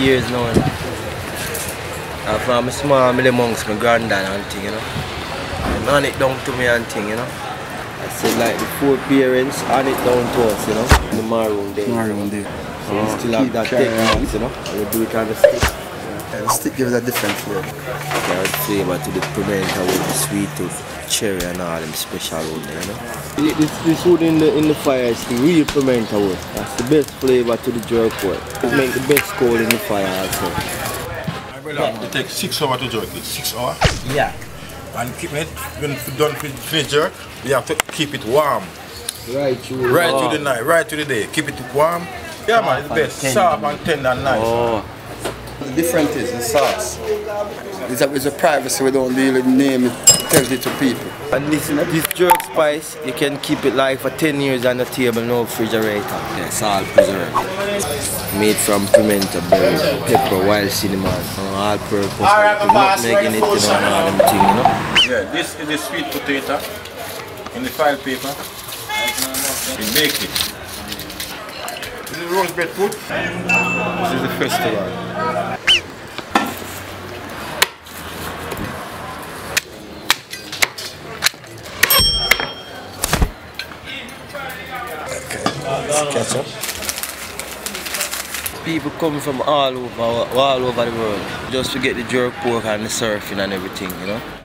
Years now, from small, I'm amongst my granddad and thing, you know. And hand it down to me and thing, you know. I said like the four parents, hand it down to us, you know. In the maroon day. Maroon day. So we still have that technique, you know. And we do it on the stick. Yeah, the stick gives a different flavor. Carrot flavor to the pimento with the sweet tooth, cherry and all them special wood there, you know. This wood in the fire is the real pimento wood. That's the best flavor to the jerk wood. It makes the best coal in the fire also. It takes 6 hours to jerk it. 6 hours? Yeah. And keep it, when you're done finish jerk, you have to keep it warm. Right through the night, right through the day. Keep it warm. Yeah man, it's the best. Sharp and tender and nice. Oh. The difference is the sauce. It's a privacy, we don't really name it, tells it to people. And this jerk spice, you can keep it like for 10 years on the table, no refrigerator. Yes, all preserved. Made from pimento, berry, pepper, wild cinnamon, all purpose. We're not making it, you know, and all them thing, you know. Yeah, this is the sweet potato in the file paper. We bake it. This is roast bread food. This is the festival. Ketchup. People come from all over the world just to get the jerk pork and the surfing and everything, you know.